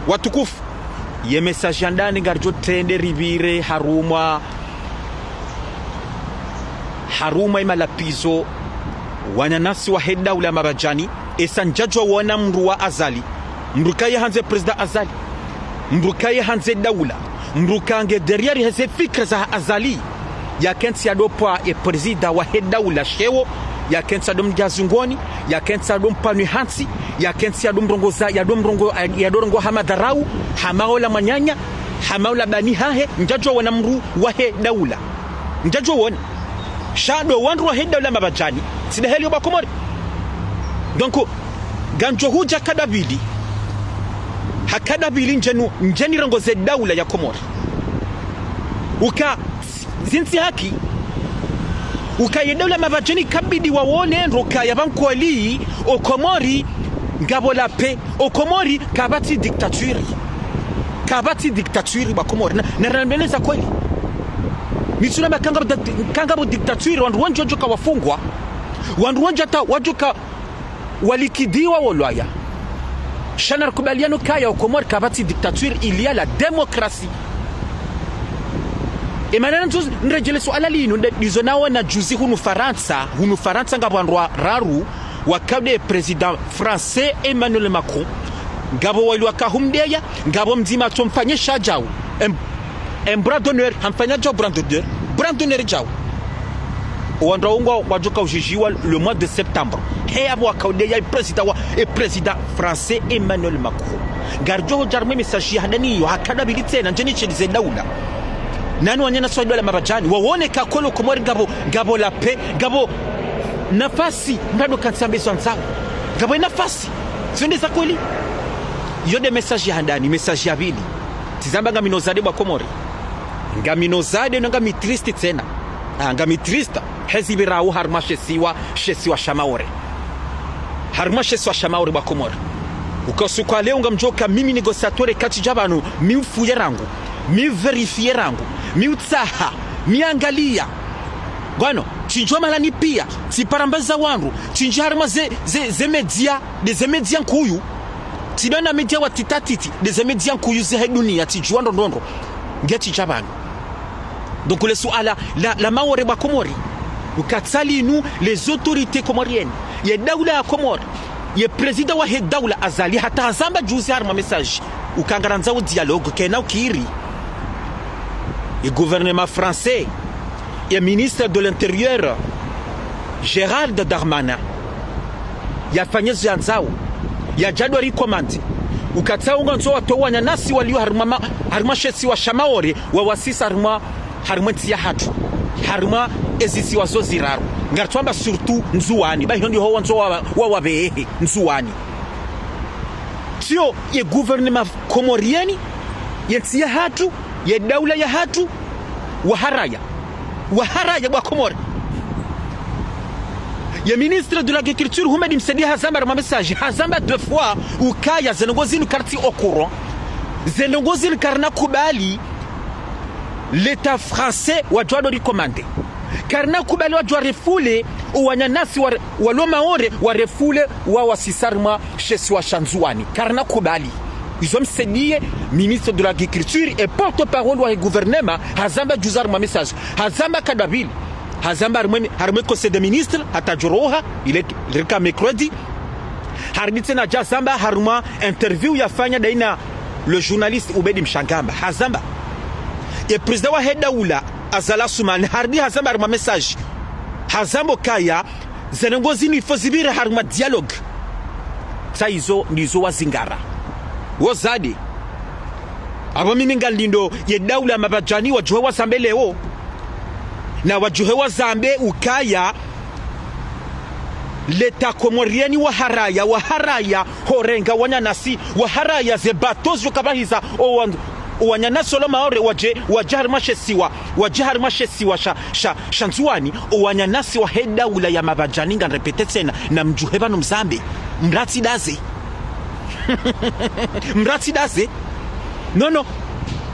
watukufu ye message yandani ngarjo tende rivire haruma imalapizo wananasi wa heda ula mabajani esanjajwa wana mru wa azali mrukaye hanze president azali mrukaye hanze daula mrukange derrière heze fikra za azali ya kensi adopa e president wa heda ula shewo ya kensi adom jazungoni ya kensi adom panu hansi ya kensi adom rongoza ya dom rongo ya dorongo hamadarau hamaola manyanya hamaola bani hahe njajwa wana mru wa heda ula njajwa wana shado wanru wa heda ula mabajani sida heli oba komori donc ganjo huja kadabili hakadabili njeni rongoze daula ya komori uka zinsi haki ukayedaula mabajani kabidi wawone nroka ya bankwali okomori ngabola pe okomori kabati dictature bakomori na ranbeneza kweli mitsunamba kangabo dictature wandu wanjo kawafungwa wandu wanjata wajuka walikidiwa wolwaya shanar kubaliano kaya okomori kabati dictature il y a la démocratie et maintenant nrejele swala lino dizonawa na juzi hunu Faransa ngabo andwa raru wakade president français Emmanuel Macron ngabo wali wakahumdeya ngabo mzima tumfanye shajao un bras d'honneur hamfanya jo bras d'honneur jao wandwa ungwa wajuka ujijiwa le mois de septembre he abo wakaudeya president français Emmanuel Macron garjo jarme message hadani yo hakada bilitena njeni chelize daula nani wanyana swadi wala mabajani wawone kakolo komori gabo la pe gabo nafasi ndado kansambe swanza gabo nafasi sonde za kweli yode message handani message ya bili tizamba ngaminozade bwa komori ngaminozade ngami triste tena ngami triste hezibirawo harmashe siwa shamaore bwa komori ukasuka leo ngamjoka mimi negociateur kati jabanu mi ufuye rangu mi verifie rangu mi utsaha mi angalia gwano chinjwa malani pia tiparambaza wangu chinjarma ze media nkuyu tibana media watitatiti de media nkuyu ze dunia tijwa ndondo ngeti jabanu donc le suala la maore ba komori ukatsali nous les autorités comoriennes ya daula ya komori ye president wa daula azali hata hazamba juzi harma message ukangaranza u dialogue kena ukiri le gouvernement français et ministre de l'Intérieur Gérald Darmanin yafanye zanzao ya January command ukatsaunga nzo watu wanyanasi walio harma shesi wa shamaore wa wasisa harma tia hatu harma ezisi wazo ziraru ngartwamba surtout nzuwani ba hiyo ho wanzo wa wabehe nzuwani tio ye gouvernement komorieni yetia hatu ye daula ya hatu waharaya bwa komori ya ministre de l'agriculture humedi msedi hazamba ma message hazamba deux fois ukaya zenongozini karti au courant zenongozini karna kubali l'état français wajwado recommandé karna kubali wajwa refule uwanyanasi waloma wa refule wa wasisarma shesi wa shanzuani karna kubali ils ont saigné ministre de l'agriculture et porte-parole du gouvernement hazamba juzar ma message hazamba kadabil hazamba harme conseil des ministres atajoroha il est le mercredi harbitena jazamba harma interview yafanya daina le journaliste Ubedi Mshangamba hazamba et président wa hedaula azala sumani hardi hazamba ma message hazambo kaya zenongozini fozibira harma dialogue sa izo nizo wazingara wozade abamini ngalindo ye daula mabajani wajuhe wa zambe leo na wajuhe wa zambe ukaya leta komorieni wa haraya horenga wanyanasi wa haraya ze batozo kabahiza wanyanasi solo maore wajaharma shesiwa shanzuani wanyanasi wa daula ya mabajani ngan repete tena na mjuhe bano mzambe mrati daze non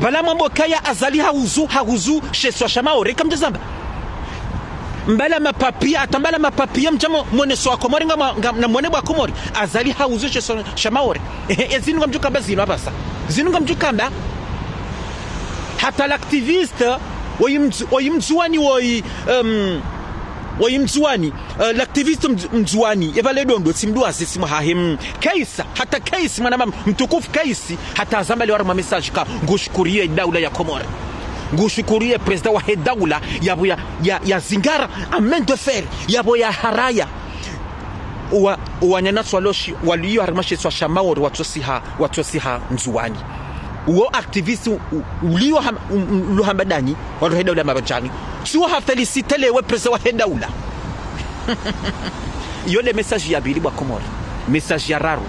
bala mambo kaya azali hauzu sheswa shamaore kamjazamba mbala mapapia mjamo mwene so akomori na mwene bwa komori azali hauzu sheswa shamaore ezinu ngamjuka bazino abasa zinunga mjukamba hata l'activiste oyimzuani oyimzuani l'activiste mzuani evale dondo simduazi simhahim kaisa hata kaisi mwana mtukufu kaisi hata azamba leo ma message ka ngushukurie daula ya Komoro ngushukurie president wa daula yabo ya zingara amen de fer yabo ya haraya wanyana swaloshi waliyo harmashe swa shamawori watosiha mzuani uo activiste uliyo luhambadani wa daula mabajani suwa felicite lewe president wa daula iyo le message ya bili bwa Komoro message ya raru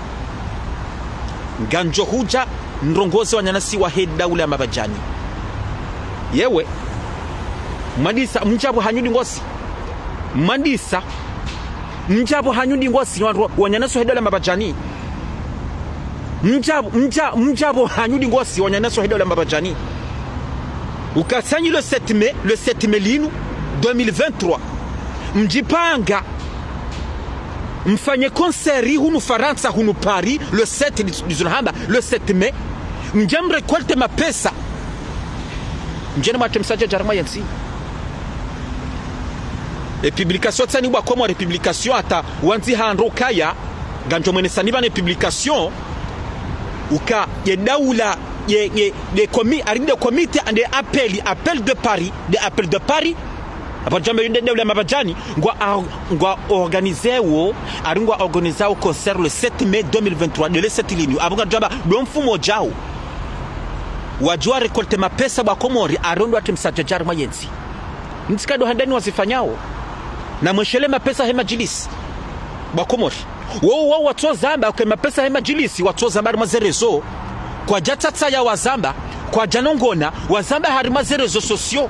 nganjo huja ndongozi wanyanasi wa daula mabajani yewe madisa mjabo hanyudi ngosi madisa mjabo hanyudi ngosi wanyanasi wa daula mabajani mjabo hanyudi ngosi wanyanasi wa daula mabajani ukasanyi le 7 mai linu 2023 mjipanga mfanye konseri hunu Faransa hunu Paris le 7 dizunahamba le 7 mai mjamre kwalte mapesa mjene mwatemsaje jarma yansi e publication tsani bwa komo re publication ata wanzi handro kaya ganjo mwene saniba ne publication uka ye daula de comité and appel de Paris abajambe yende daula mabajani ngwa organizeo aringwa organizao concert le 7 mai 2023 de le 7 ligne abanga jamba domfumo jao wajua rekolte mapesa bwa Komori arondo atimsaje jarma yensi ntikado handani wasifanyao na mweshele mapesa hema jilisi bwa Komori wao watozamba kwa mapesa hema jilisi watozamba mazerezo kwa jatatsa ya wazamba kwa janongona wazamba harima zerezo sosio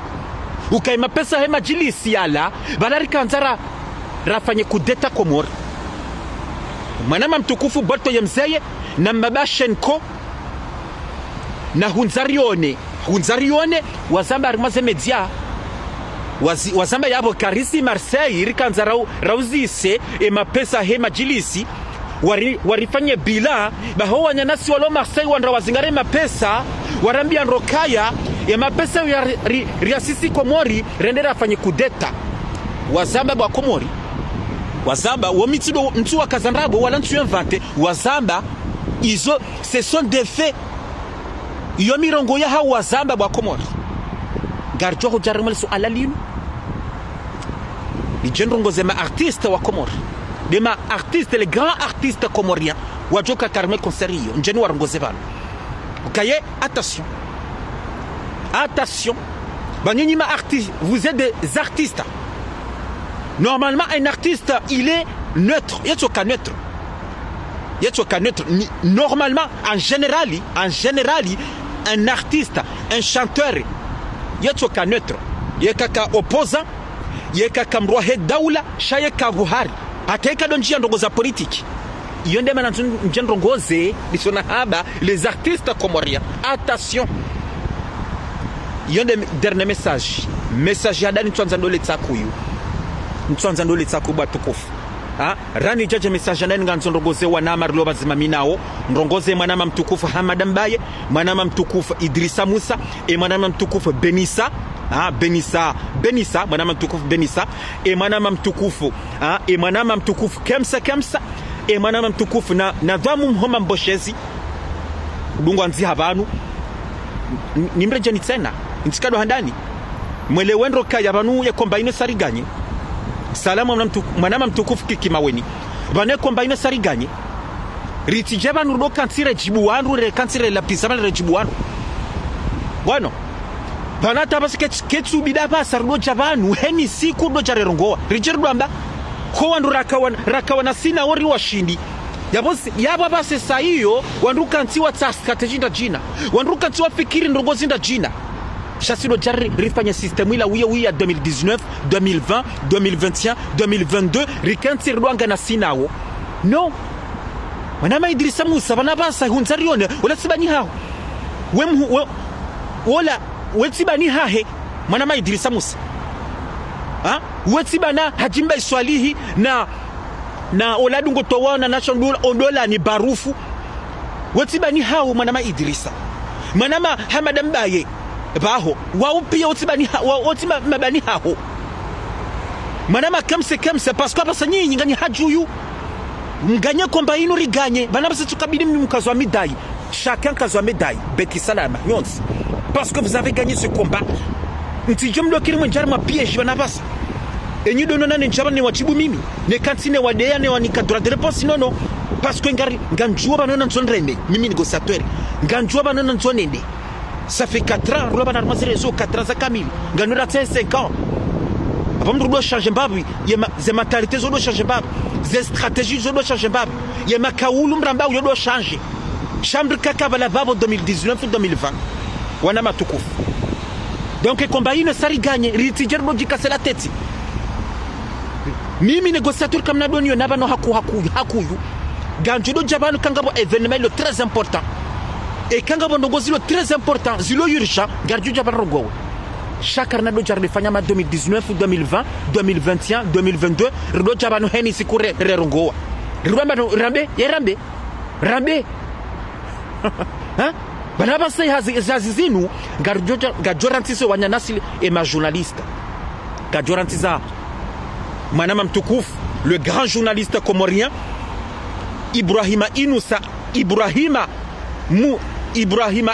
ukaima pesa hema jilisi yala balarika nzara rafanye kudeta Komori mwanama mtukufu Boto Yemzeye na Mabashenko na hunzarione wazamba harima zemedia wazamba yabo Karisi Marseille rikanza rauzise mapesa hema jilisi warifanye bila baho wanyanasi walo Marseille wandra wazingare mapesa warambia nrokaya mapesa ya riasisi Komori rendera afanye kudeta wazamba bwa Komori wazamba womitido mtu wa kazanrabo wala ntu invente wazamba izo ce sont des faits iyo mirongo ya hawa wazamba bwa Komori garjo jarmal su alalinu ni jendrongo zema artiste wa Komori dema artistes les grands artistes comoriens wajoka karme concerio njeni warongoze bana ukaye attention banyinyi ma artiste vous êtes des artistes normalement un artiste il est neutre yetsoka neutre normalement en général un artiste un chanteur yetsoka neutre yekaka opposant yekaka mrwa daula shayeka Buhari ateka donjia ndongoza politique iyo ndema na ndongoze lisona haba les artistes comoriens attention iyo ndem dernier message ya dani twanza ndole tsakuyu ntwanza ndole tsaku batukufu rani jaje message nani nganzo ndongoze wana marlo bazima minao ndongoze mwanama mtukufu Hamad Mbaye mwanama mtukufu Idrissa Musa mwanama mtukufu Benissa mwanama mtukufu Benissa mwanama mtukufu Kemsa mwanama mtukufu na dhamu mhoma mboshezi dungu anzi habanu nimreje ni tena ntikado handani mwele wendro kaya banu ya kombaino sariganye salamu mwanama mtukufu Kikimaweni bane kombaino sariganye ritijeba nudo kansire jibuwandu re kansire la pisama re jibuwandu bueno banata basike ketsu bidaba sardo jabanu heni siku do jarerongoa rijerdo amba ko wandu rakawana sina wori washindi yabo base saiyo wanduka ntiwa strategy nda jina wanduka ntiwa fikiri ndongozi nda jina chasilo jarri rifanya system ila wiya 2019 2020 2021 2022 rikanti rwanga na sinawo no wanama Idrissa Musa banabasa hunzarione wala sibani hao wala wetibani hahe mwanama Idrissa Musa wetibana Hajimba Iswalihi na Oladungo Towana National Ondola ni barufu wotibani hao manama Idrissa manama Hamada Mbaye baho wao pia wotibani wotima mabani hao manama kamse parce que basa nyinyi ngani hajuyu mganye komba ino riganye banaba se tukabidi mkazo wa médaille chacun kazo wa médaille beti salama nyonsi parce que vous avez gagné ce combat ntijom lokiri mwenjara ma piège banabasa enyi dono nane njaba ne wachibu mimi ne kantine wadea ne wanika droit de réponse non parce que nganjua banona nzonrende mimi négociateur nganjua banona nzonende ça fait 4 ans roba na armazé réseau 4 ans za kamili nganura 5 ans avant de changer babi yema ze mentalité zo do changer babi ze stratégie zo do changer babi yema kaulu mramba yo do changer chambre kaka bala babo 2019 ou 2020 wana matukufu donc combat ino sari gagne ritijer boji kase la tête mimi négociateur comme na donio na bano hakuyu ganjudo jabanu kangabo événement le très important et kangabo ndogozi le très important zilo urgent garju jabanu rogo chaque année do jarde fanyama 2019 2020 2021 2022 do jabanu heni sikure rerongoa rambe hein bana basa hazizinu gajorantiso wanyanasi et ma journaliste gajorantiza manama mtukufu le grand journaliste comorien Ibrahima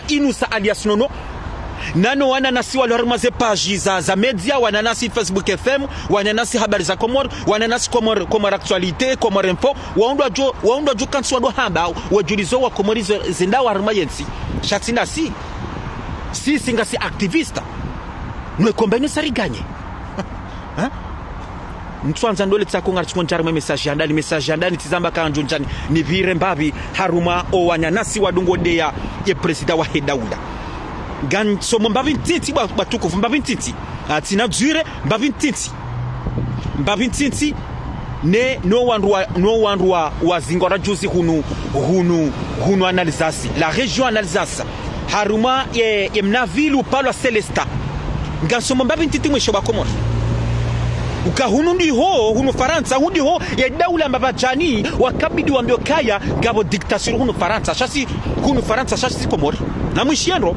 Inusa alias Nono nano wananasi walormaze page za media wananasi Facebook FM wananasi habari za Komor wananasi Komor actualité Komor info waundwa jo kanso do hamba wajulizo wa Komorizo zinda warmayensi shatina si singasi activiste no kombeni sariganye hein ntwanza ndole tsakonga chikonjara message andani tizamba kanjo njani ni vire mbabi haruma o wanyanasi wadungo deya ye president wa Hedauda gan somo mbavi ntiti batuko mbavi ntiti atina dure mbavi ntiti ne no wandwa wazingora juzi hunu analysasi la région analysasi haruma ye mnaville ou pas la Celesta gan somo mbavi ntiti mwisho bakomora ukahunu ndiho hunu Faransa hundiho ya daula mbabajani wakabidi wambio kaya gabo dictature hunu Faransa chasi Komori na mwishiendo.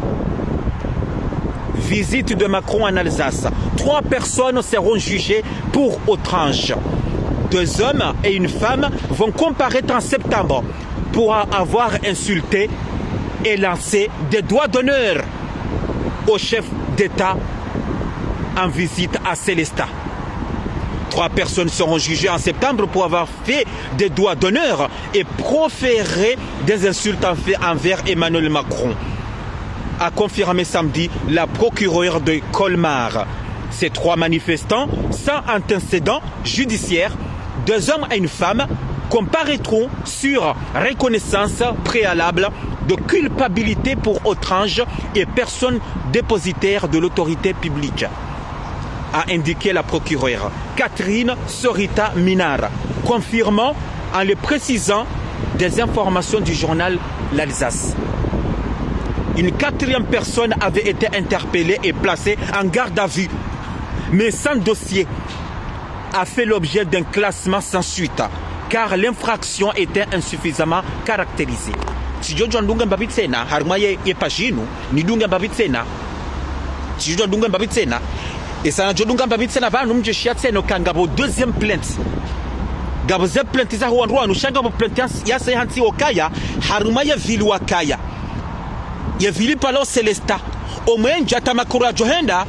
Visite de Macron en Alsace. 3 personnes seront jugées pour outrage. 2 hommes et une femme vont comparaître en septembre pour avoir insulté et lancé des doigts d'honneur au chef d'État en visite à Célestat. 3 personnes seront jugées en septembre pour avoir fait des doigts d'honneur et proféré des insultes envers Emmanuel Macron, a confirmé samedi la procureure de Colmar. Ces 3 manifestants, sans antécédent judiciaire, 2 hommes et une femme, comparaîtront sur reconnaissance préalable de culpabilité pour outrage et personne dépositaire de l'autorité publique, a indiqué la procureure Catherine Sorita Minard, confirmant en le précisant des informations du journal L'Alsace. Une 4e personne avait été interpellée et placée en garde à vue, mais sans dossier, a fait l'objet d'un classement sans suite, car l'infraction était insuffisamment caractérisée. Si je dois dunga mbabitsena harmaye yepashinu ni dunga mbabitsena si je dois dunga mbabitsena et ça je dunga mbabitsena va nous mjeshia tseno kangabo 2e plainte gabo ze plainte za huandwa no shanga bo plainte ya se hanti okaya harmaye vili wakaya ye vili palo Celesta omenja tamakura johenda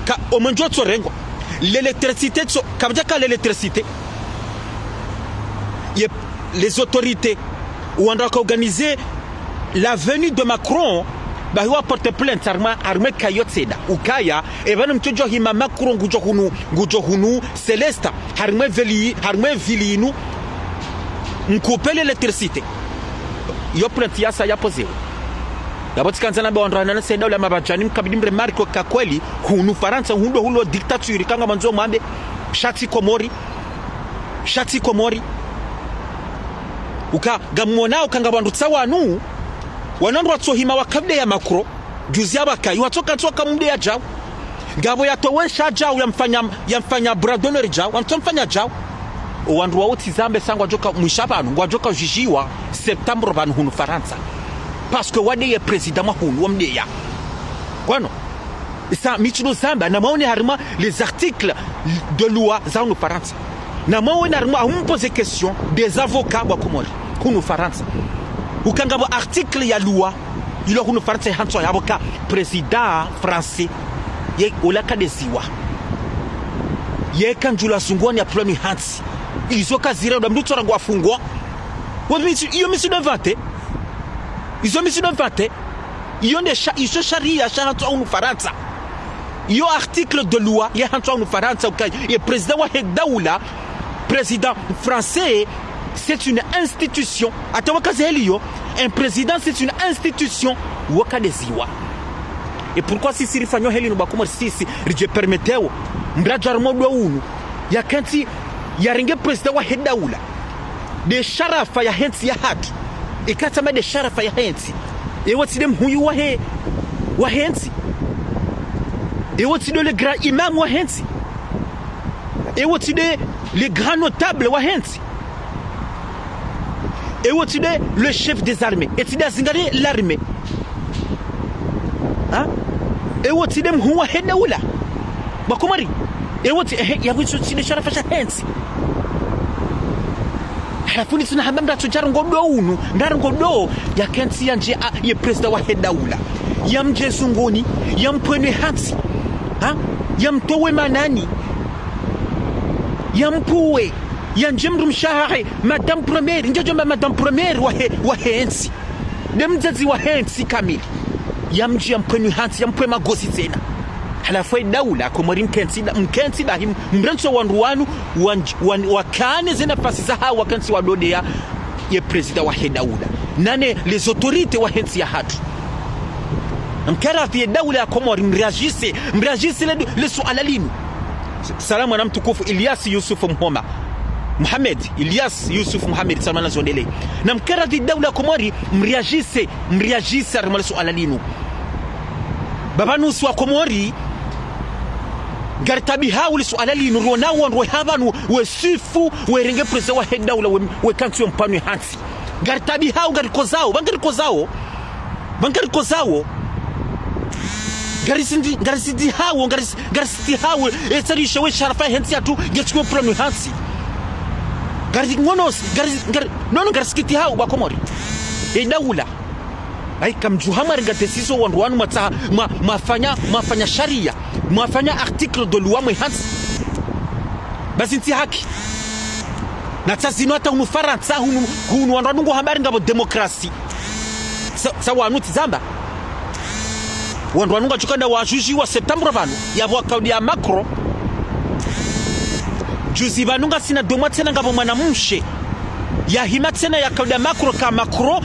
ka omenjo tsorengo l'électricité kabjaka l'électricité les autorités ou on doit organiser la venue de Macron, bah il va porter plainte armée Kayotseda ou Kaya et va nous dire hima Macron gujohunu Celesta armée vilinu m'couper l'électricité. Yo plainte ya ça ya posé. D'abord quand on a besoin de c'est dans la mabajani m'kabidi mremarque kakweli hunu Faransa hundo dictature kanga manzo mwambe shati Komori uka gamona ukanga bandu tsawanu wanandu watsohima wakabde ya makro juzi abakayi watsoka mumde ya jao ngabo yatowesha jao yamfanya bradonner jao wamtomfanya jao wandu wauti zambe sangwa joka mwishapanu ngwajoka jijiwa septembre banu hunu Faransa parce que wade ye président mahunu wamdeya kwano ça michino zamba na maoni harima les articles de loi za nous Faransa na maoni harima on pose question des avocats wa Komori kunu Faransa ukanga ba article ya loi ilo kunu Faransa hanso ya avocat président français ye olaka desiwa ye kanjula sungoni ya plani hansi izoka zira da mdutora ngwa fungwa iyo misi de vate izo misi de vate iyo ne iso sharia hanso unu Faransa iyo article de loi ye hanso unu Faransa ukay ye président wa daula président français c'est une institution atawaka zeliyo un président c'est une institution wakadeziwa. Et pourquoi si sirifanyo heli no bakuma sisi rije permeteo mbrajar modwa unu ya kanti ya ringe president wa hedaula de sharafa ya hensi ya hatu ikatama de sharafa ya hensi e wati dem huyu wa hensi e wati de le grand imam wa hensi e wati de le grand notable wa hensi et wati de le chef des armées et tida zingari l'armée hein et wati dem huwa hedaula bakumari et wati ya wisu tsine sharafa sha hensi harafuni sina hamamda tujar ngodo unu ndar ngodo ya kensi yanje ye president wa hedaula yamje sungoni yampwene hansi ha yamtowe manani yampuwe yanjemru mshahare madame première njojo madame première wa hensi demzazi wa hensi kamili yamji yampwene hansi yampwe magosi tena halafu daula Komori mkensi da mbranso wanruanu wakane zena nafasi za hawa kansi wadode ya ye president wa daula nane les autorités wa hensi ya hatu mkara fi daula ya Komori mreagisse le suala linu salamu ala mtukufu Ilyas Yusuf Muhoma Mohamed Ilyas Yusuf Mohamed salmana zondele na mkara fi daula ya Komori mreagisse armala suala linu baba nusu wa Komori gartabi hawli suala linu rona wonro habanu wesifu werenge president wa hedaula we kantu mpanu hansi gartabi haw garkozao bangarkozao garisidi hawo etari shewe sharafa hensi atu getsko planu hansi gariskiti hawo ba Komori hedaula ai kamjuhamar gatesiso wanu matsa mafanya sharia mafanya article de loi mhansi bazinti haki na tsazino hata unu Faransa hunu wandu habari ngabo demokrasi sawa nuti zamba wandu ngachukanda wa juji wa Septembre vanu ya wakaudia ya Macron juzi vanunga sina domwa tena ngabo mwanamshe ya hima tena ya kaudia Macron ka Macron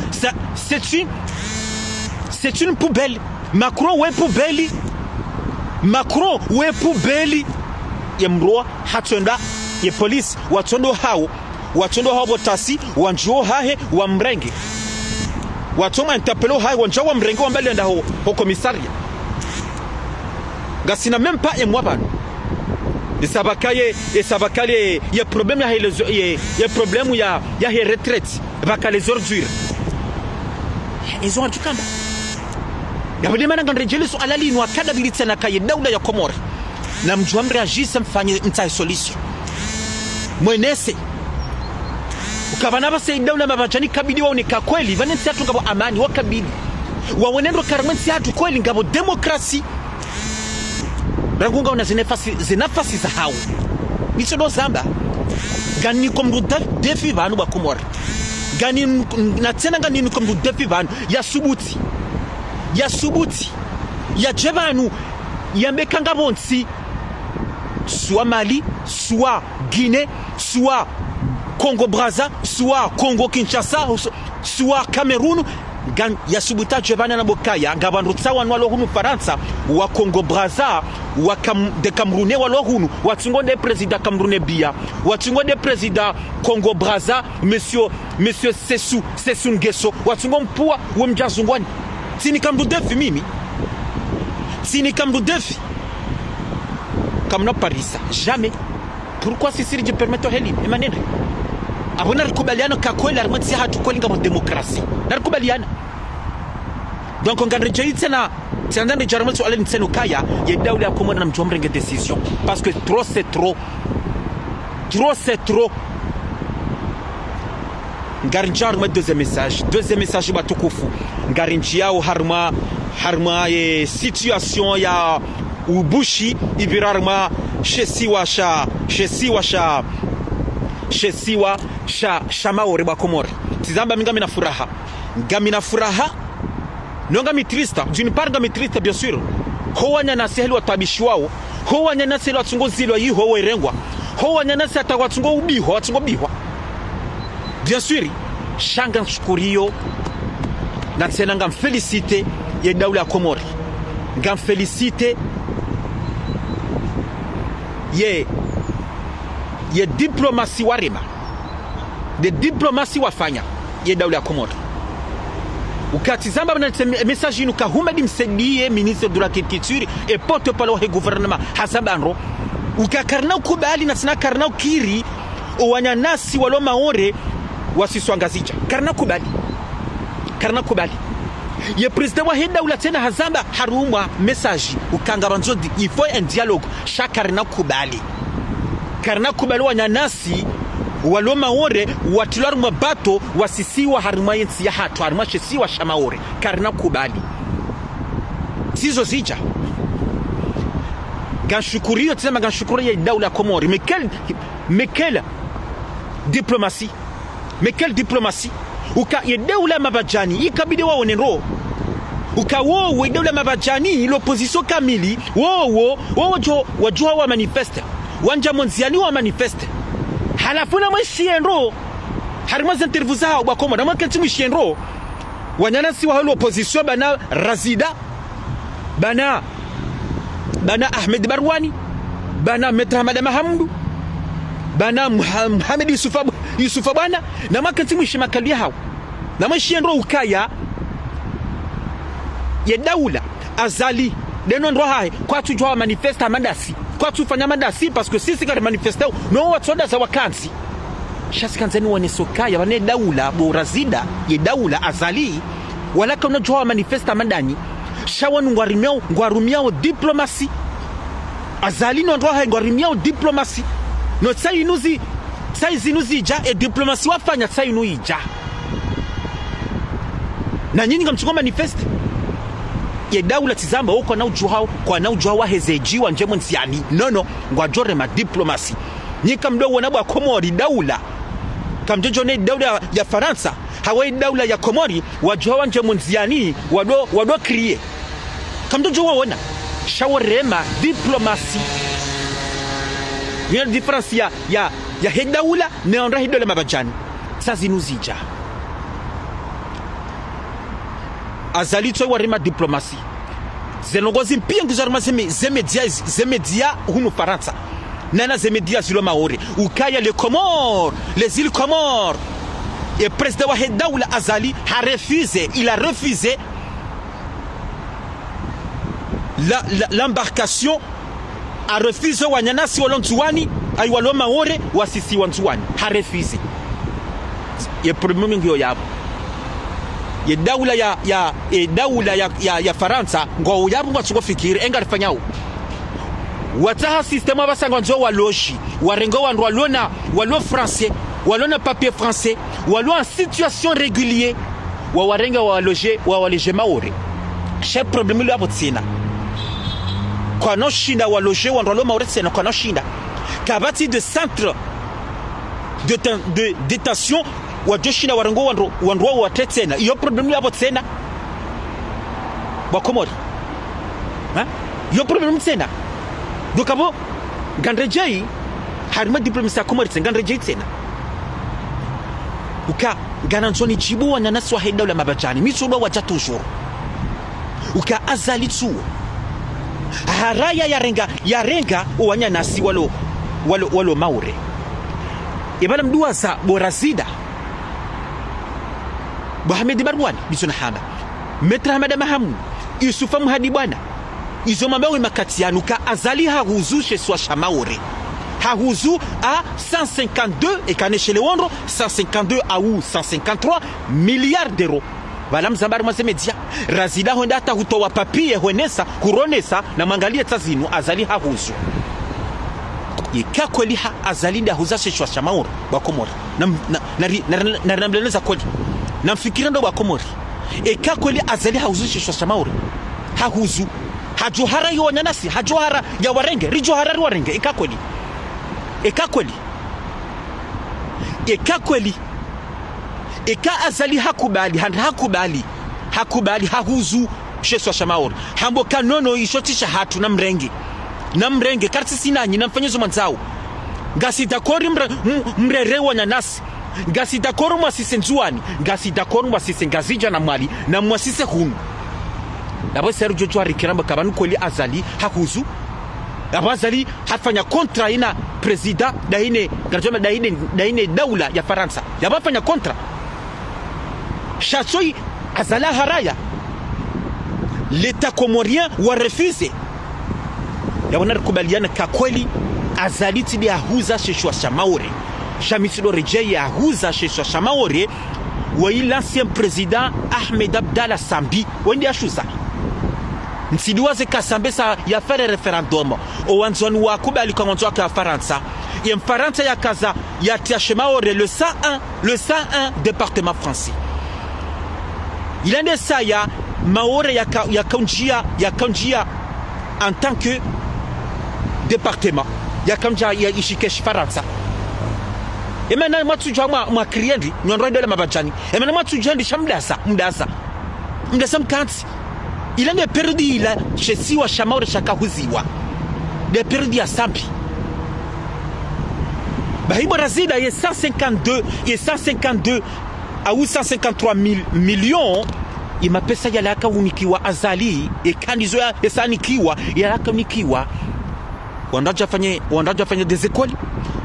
c'est une poubelle. Macron we poubelle ye mroa hatenda ye police watondo hao botasi wanjuo hahe wa mrenge watoma interpelo hahe wanjuo wa mrenge wambali enda ho komisaria gasina même pas et moi bano et ça va caler il problème ya problème ya retraite va caler les ordures ils ont du kamba yabudi mana ngandrejele so alali no akada bilitsa na kaye daula ya Komori na mjuamri ajisa mfanye mtai solution mwenese ukabana base daula mabachani kabidi waonika kweli vanensi atu ngabo amani wakabidi wawenendo karmensi atu kweli ngabo demokrasi rangunga una zinafasi za hao nicho do zamba gani komdu defi vanu ba Komori gani na tena gani komdu defi vanu ya subuti ya jebanu ya mekanga bonsi soit Mali soit Guinée soit Congo Brazza soit Congo Kinshasa soit Cameroun ya subuta jebana na bokaya ngabandu tsawa nwalo hunu Faransa wa Congo Brazza wa de Camerounais walo hunu watungo de président Camerounais bia watungo de président Congo Brazza monsieur Sassou Nguesso watungo mpua wemjazungwani sini kamdu defi comme no Parisa jamais pourquoi si je permettre heli emanene abona rikubaliana ka kweli armati hatu kweli ngamo demokrasi na rikubaliana donc on gagne tena tena de jarmal so alen tseno kaya ye dawla ko na mjomre nge décision parce que trop c'est trop ngarinjar ma deuxième message ba tukufu ngarinjiao harma e situation ya ubushi ibirarma shesiwa maore ba komore tizamba minga mina furaha nonga mitrista d'une part nga mitrista bien sûr howanya na sehelu watabishi wao howanya na sehelu watungozilo yi ho werengwa howanya na sehata watungo ubiho watungo bihwa bien sûr shanga shukuriyo na tena ngam féliciter ye dawla ya Komori ngam féliciter ye diplomatie warema de diplomatie wafanya ye dawla ya Komori ukatizamba na message inu kahumadi msedie ministre de la culture et porte-parole du gouvernement hasabanro ukakarna ukubali na tena karna ukiri owanyanasi walo maore wasiswangazija karna kubali ye president wa heda ula tena hazamba harumwa message ukangabanzo il faut un dialogue shakarna kubali wanyanasi walo maore watilwar mabato wasisiwa haruma yensi ya hatu haruma shesiwa shamaore karna kubali sizo zija ganshukuriyo tena ganshukuriyo ya dawla Komori mekel diplomatie uka ye dawla mabajani ikabidi wao nero uka wowe dawla mabajani l'opposition kamili wowo wajua wa manifeste wanja monziani wa manifeste halafuna mwishienro harima za interview zao bakoma na mwakanti mwishienro wanyanasi wa l'opposition bana Razida bana Ahmed Barwani bana Metra Hamada Mahamdu bana Muhammad Yusufa bana na makanti mwishima kalia hao na mwishienro ukaya ye dawla azali deno ndo hai kwa tujua manifesta madasi kwa tufanya madasi parce que sisi kama manifesta no watsoda za wakanzi shasi kanzani wanesokaya wane dawla borazida ye dawla azali wala kana jua manifesta madani shawanu ngwarumiao diplomatie azali no ndo hai ngwarumiao diplomatie no sainuzi ja e diplomatie wafanya sainu ija na nyinyi ngamchukua manifesta ye dawla tizamba uko na ujuhao kwa na ujuhao hezejiwa njemo nsiani nono ngwajore ma diplomatie nyika mdogo na bwa Komori dawla kamjojo ne dawla ya Faransa hawa dawla ya Komori wajuhao njemo nsiani wado kriye kamjojo waona shawarema diplomatie yena difference ya hedawla ne onra hedole mabajani sazinuzija azali tso warima diplomatie zenongozi mpia ngizarima zemedia hunu Faransa nana zemedia zilo maore ukaya les îles Comores et président wa hedawla azali il a refusé l'embarcation a refusé wanyanasi walonzuani ay walo maore wasisi wanzuani a refusé ye premier ngio yabo ye dawla ya Faransa ngo yabu batsuko fikiri engarifanyao wataha système basanga nzo waloshi warengo wandwa walo français walona papier français walo en situation régulier warenga waloje maore che problème lo abotsina kwa no shinda waloje wandwa maore tsena kwa no shinda kabati de centre de détention wajoshina warengo wandwa watetena iyo problem yabo tena bakomori iyo problem tena dokabo gandrejai harima diplomatie komori tena gandrejai tena uka gananzoni jibu wana naswa hedawla mabajani mitsuba waja toujours uka azali tsu haraya yarenga wanya nasi walo maure ibala mdua za borazida Mohamed Barwani bisona haba Metra Hamada Mahamdu Yusufa Muhadi bwana izo mambawe makatianuka azali hahuzu chez soi shamaore hahuzu à 152 et kané chez les wondro 152 à ou 153 milliards d'euros wala mzambari mwazemedia razida honda hata hutoa papie honesa kuronesa na mwangalie tazinu azali hahuzu ikakweli ha azali nda huzasheshwa shamauri bakomori na namleneza kweli na mfikira ndo bakomori ikakweli azali hauzasheshwa shamauri hahuzu hajuhara yonya nasi hajuhara ya warenge rijuhara warenge ikakweli eka azali hakubali hahuzu sheswa shamauri hambo kanono ishotisha hatu na mrenge karti sinanyi na mfanyezo manzao ngasidakori mrerewa nyanasi ngasidakori mwasise nzuani ngasidakori mwasise ngazija na mwali na mwasise hunu nabo seru jojo arikiramba kabanu kweli azali hahuzu abazali hafanya kontra ina president daine daula ya Faransa yabafanya kontra Chassoi azala haraya l'état comorien wa refuse yabona kubaliana ka kweli azali tidi ahuza sheshwa shamaore Chamisido Rejeye ahuza sheshwa shamaore wa l'ancien président Ahmed Abdallah Sambi wendi ashuza nsidiwaze kasambesa ya faire referendum owanzoni wakubali kwa mwanzo wa Faransa ya Faransa ya kaza ya tiashemaore le 101 département français il en est ça ya maore ya kaunjia en tant que département ya kaunjia ya ishikesh Faransa emena matujwa mwa kriendi nyondro de mabajani emena matujwa ndi shamdasa mkanti il a perdu la chesiwa shamaure shakahuziwa de perdu ya sampi bahibo razida ye 152 à 153 millions ima pesa yalaka unikiwa azali ekandizo ya esanikiwa yalaka unikiwa wandaja fanye des écoles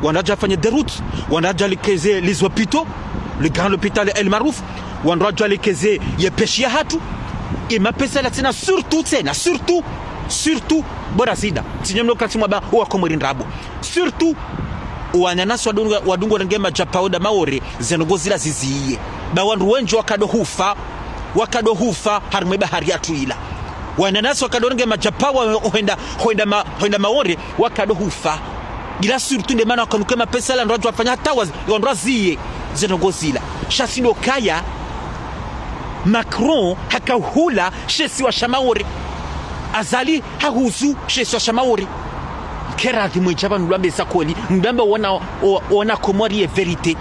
wandaja fanye des routes wandaja likeze les hôpitaux le grand hôpital El Marouf wandaja likeze ye peshia hatu ima pesa la tena surtout borazida tinyemno kati mwaba wa komorindrabo surtout wananasi wadungo ngema japauda maore zenogozila ziziye ba wandu wenjo wakadohufa harme bahari atuila wananasi wakadonge majapawa hoenda maore wakadohufa ila surtout nde maana wakanukema pesa la ndoa wafanya hata wandraziye zenogozila shasido kaya Macron hakahula shesi wa shamaori azali hahuzu shesi wa shamaori keradi mwijaba nulwambe sakoli nulwambe wana komori ye verite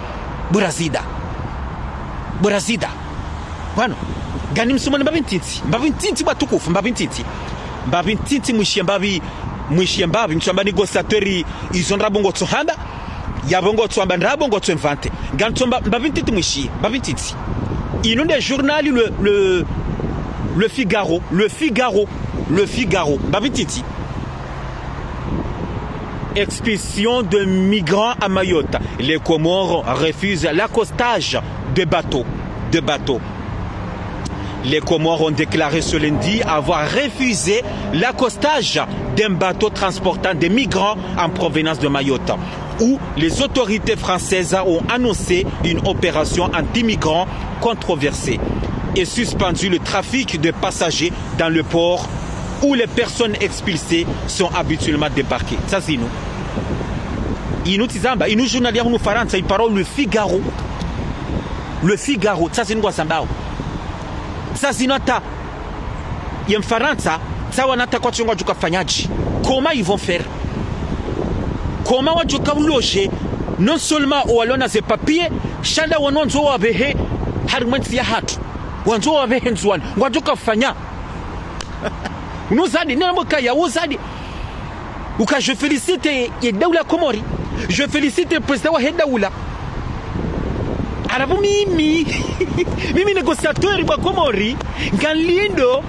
burazida wano gani msumani mbabintinti batukufu mbabintinti mwishie mbabi gosatori izondra bongo tsohamba ya bongo tsohamba ndrabongo tsoemvante gani tsomba mbabintinti mwishie mbabintinti inonde journal le Figaro babititi expulsion de migrants à Mayotte, les Comores refusent l'accostage de bateaux. Les Comores ont déclaré ce lundi avoir refusé l'accostage d'un bateau transportant des migrants en provenance de Mayotte, où les autorités françaises ont annoncé une opération anti-migrants controversée et suspendu le trafic de passagers dans le port où les personnes expulsées sont habituellement débarquées. Ça c'est nous. Inutizamba, inu journal ya hunu Faransa, il parle le Figaro, ça c'est nous quoi sambao. Ça c'est nota. Yem Faransa, ça wanata kwa chunga juka fanyaji. Comment ils vont faire? Comment wajuka uloge? Non seulement walona ze papier, shanda wanonzo wabehe harumenti ya hatu. Wanzo wabehe nzuan, wajuka fanya. Unuzadi, ninamoka ya uzadi. Uka je félicite Yedaoula Komori. Je félicite le président wa Yedaoula. Arabu mimi négociateur wa Komori Galindo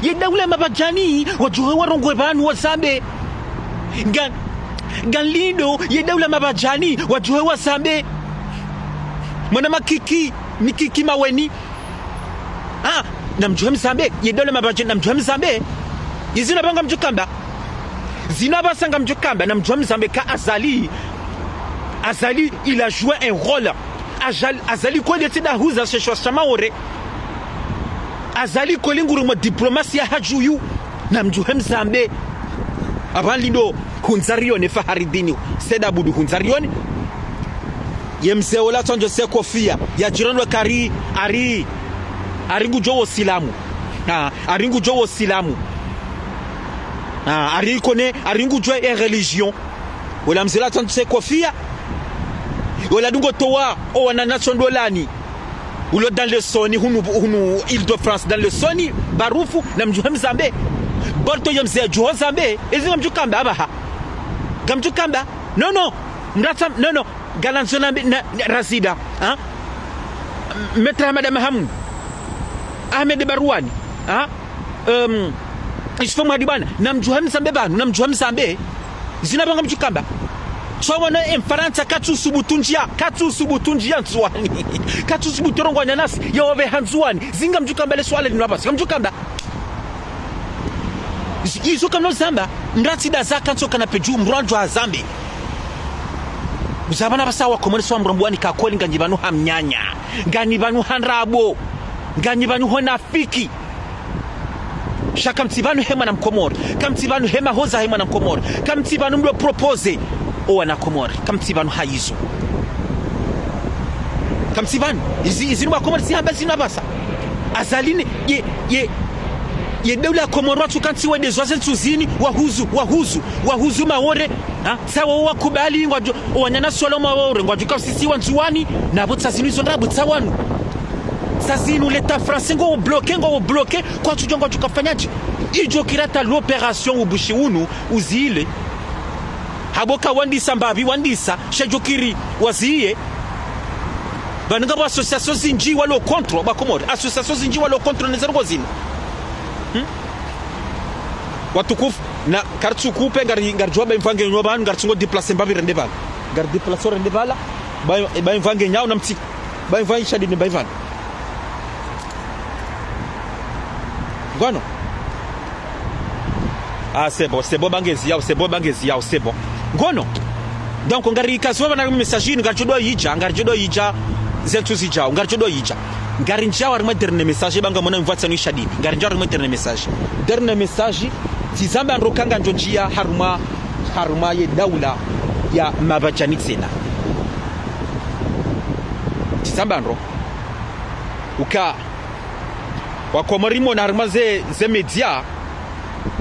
Yedaoula mabajani wajuhe warongwe banu wasambe Galindo Yedaoula mabajani wajuhe wasambe mwana mikiki maweni namjuhe msambe Yedaoula mabajani namjuhe msambe izina banga mjukamba zina basanga mjukamba namjuhe msambe ka Azali il a joué un rôle azali kweli tida huza sheshwa shamaore azali kweli nguru mo diplomasia hajuyu na mjuhe mzambe abalindo hunzarione Faharidini seda budu hunzarione yemseola tonjo se kofia ya jirano kari aringu jowo silamu aringu jowo silamu ari kone aringu jowo religion wala mzela tonjo se kofia wala dungo towa o wana nation dolani ulo dans le soni hunu Île-de-France dans le soni barufu na mjuhe mzambe borto yemse juho zambe ezi mjukamba abaha gamjukamba no mrata no galanzona na razida Maître Ahmed Barouani isfo mwadibana namjuha mzambe banu namjuha mzambe zinabanga mjukamba chawona emfaransa katsu subutunjia nzwani katsu subutorongo nyanasi yawe hanzwani zinga mjukamba le swale linwabasi gamjukamba izo kamno zamba ndrati da zaka nsoka na peju mranjo azambe uzabana basawa komone so mrombuani ka koli nganyibanu hamnyanya nganibanu hanrabo nganyibanu honafiki shaka mtibanu hema na mkomori kamtibanu hema hoza hema na mkomori kamtibanu mdo propose o na komori kamtibanu haizo kamtibanu izi nwa komori si hamba zina basa azaline ye dawla komoro tukantiwe dezoaze tuzini wahuzu maore sawa wakubali ngwajo wanyana solo maore ngwajo kasisi wanzuani na botsazini zo ndabu tsawanu sazinu l'état français ngo bloquer kwa tujongo tukafanyaje ijo kirata l'opération ubushiunu uzile haboka wandisa mbabi wandisa shejokiri waziye bananga ba association zinji walo contre ba komoro association zinji walo contre nezergo zini watukufu na kartsukupe ngarjoba imfange nyoban ngartsungo déplacer mbabi rende bala ngar déplacer rende bala ba imfange nyao na mti ba imfange shadi ne ba ivan gono c'est bon bangezi yao c'est bon gono donc ngari kazo na message ngarjodo yija zentu zijao ngarjodo yija ngarinja war dernier message banga mona mvatsa no shadini ngarinja war dernier message tizamba ndokanga njonjia haruma ye daula ya mabajani tsena tizamba ndo uka wakomorimo na haruma ze media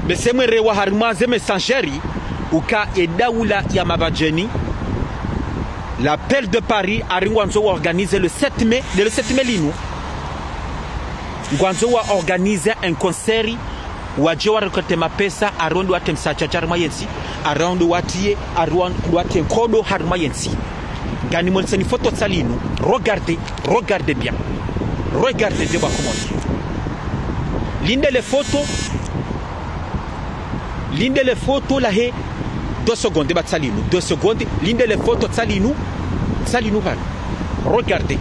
besemwere wa haruma ze messangeri uka e daula ya mabajani. L'appel de Paris a organisé le 7 mai lino. Gwanzo a organisé un concert où a récolté ma pesa à Rondo Atem Sachajar Mayensi, à Rondo Watie, à Rondo Atem Kodo Harmayensi. Ganimol Seni photo salino. Regardez bien. Regardez de comment. L'une des photos là est 2 secondes, 2 secondes, l'une des photos de Salino va. Regardez.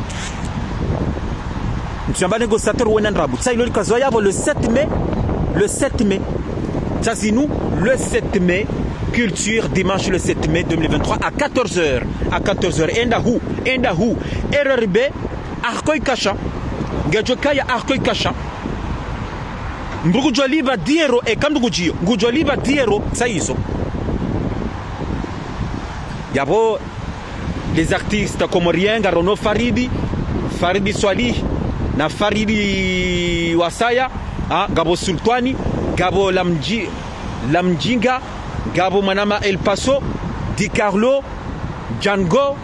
Nous sommes négociateurs ou un rabou. Ça, il y le 7 mai. Salino, le 7 mai. Culture, dimanche le 7 mai 2023 à 14h. Endahu. RRB, Arkoy Kasha. Gajokaya Arkoy Kasha. Ngujoliba Diero et Kamdugujio. Ngujoliba Diero, ça y est. Yabo les artistes comoriens Garono Faridi Swali na Faridi Wasaya Gabo Sultani Gabo Lamjinga Gabo Manama El Paso Di Carlo Django